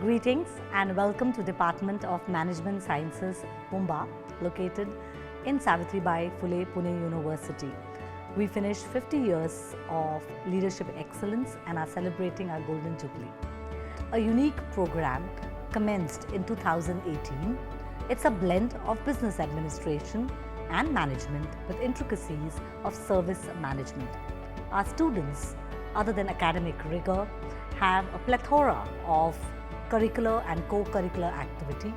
Greetings and welcome to Department of Management Sciences, Pumbaa, located in Savitribai Phule Pune University. We finished 50 years of leadership excellence and are celebrating our Golden Jubilee. A unique program commenced in 2018. It's a blend of business administration and management with intricacies of service management. Our students, other than academic rigor, have a plethora of curricular and co-curricular activity,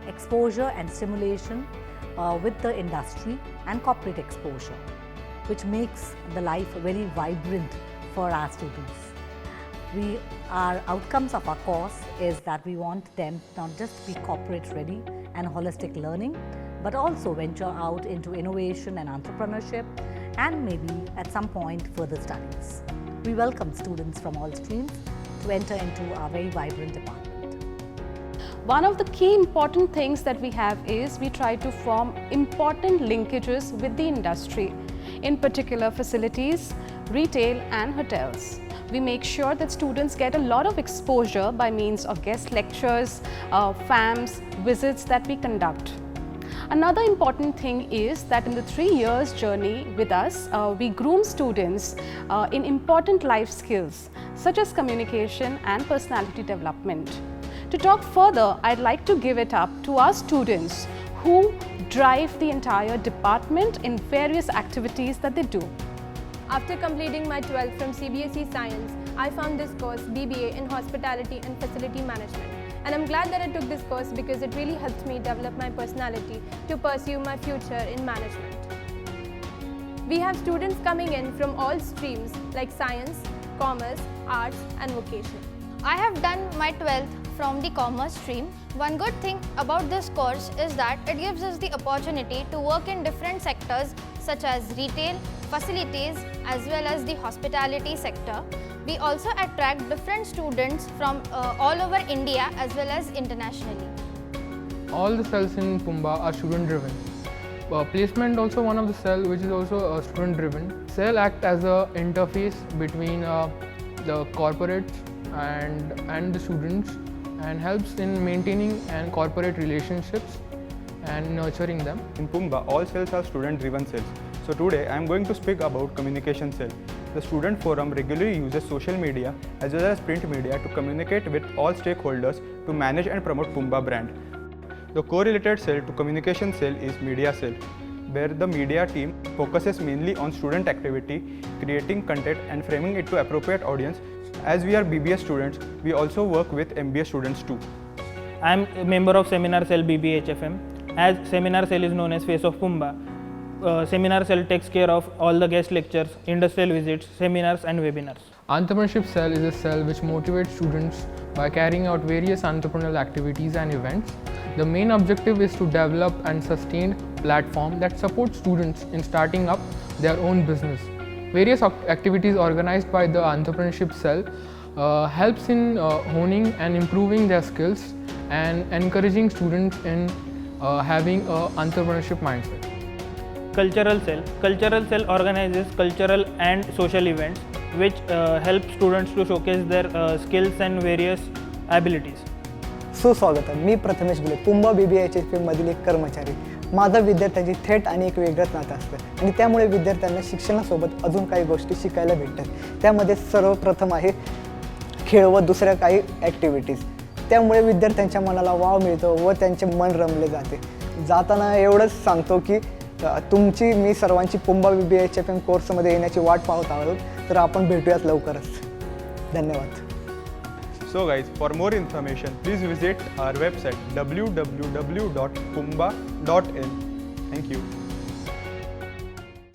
exposure and stimulation with the industry and corporate exposure, which makes the life very vibrant for our students. Our outcomes of our course is that we want them not just to be corporate ready and holistic learning, but also venture out into innovation and entrepreneurship and maybe at some point further studies. We welcome students from all streams to enter into our very vibrant department. One of the key important things that we have is we try to form important linkages with the industry, in particular facilities, retail and hotels. We make sure that students get a lot of exposure by means of guest lectures, FAMs, visits that we conduct. Another important thing is that in the 3 years journey with us, we groom students in important life skills such as communication and personality development. To talk further, I'd like to give it up to our students who drive the entire department in various activities that they do. After completing my 12th from CBSE Science, I found this course BBA in Hospitality and Facility Management. And I'm glad that I took this course because it really helped me develop my personality to pursue my future in management. We have students coming in from all streams like science, commerce, arts and vocational. I have done my 12th from the commerce stream. One good thing about this course is that it gives us the opportunity to work in different sectors such as retail, facilities as well as the hospitality sector. We also attract different students from all over India as well as internationally. All the cells in Pumbaa are student driven. Placement also one of the cell which is also student driven. Cell act as a interface between the corporates and the students and helps in maintaining and corporate relationships and nurturing them. In Pumbaa, all cells are student-driven cells. So today I am going to speak about communication cell. The student forum regularly uses social media as well as print media to communicate with all stakeholders to manage and promote Pumbaa brand. The correlated cell to communication cell is media cell, where the media team focuses mainly on student activity, creating content and framing it to appropriate audience. As we are BBA students, we also work with MBA students too. I am a member of Seminar Cell BBHFM. As Seminar Cell is known as Face of Pumbaa, Seminar Cell takes care of all the guest lectures, industrial visits, seminars and webinars. Entrepreneurship cell is a cell which motivates students by carrying out various entrepreneurial activities and events. The main objective is to develop and sustain a platform that supports students in starting up their own business. Various activities organized by the entrepreneurship cell helps in honing and improving their skills and encouraging students in having an entrepreneurship mindset. Cultural Cell organizes cultural and social events which help students to showcase their skills and various abilities. सुस्वागतम. मी प्रथमेश बुले, पुंबा BBHFM मधील एक कर्मचारी. माझं विद्यार्थ्यांची थेट आणि एक वेगळंच नातं असतं आणि त्यामुळे विद्यार्थ्यांना शिक्षणासोबत अजून काही गोष्टी शिकायला भेटतात. त्यामध्ये सर्वप्रथम आहे खेळ व दुसऱ्या काही ॲक्टिव्हिटीज. त्यामुळे विद्यार्थ्यांच्या मनाला वाव मिळतो व त्यांचे मन रमले जाते. जाताना एवढंच सांगतो की तुमची मी सर्वांची पुंबा BBHFM कोर्समध्ये येण्याची वाट पाहत आहोत. तर आपण भेटूयात लवकरच. धन्यवाद. So guys, for more information, please visit our website www.pumbaa.in. Thank you.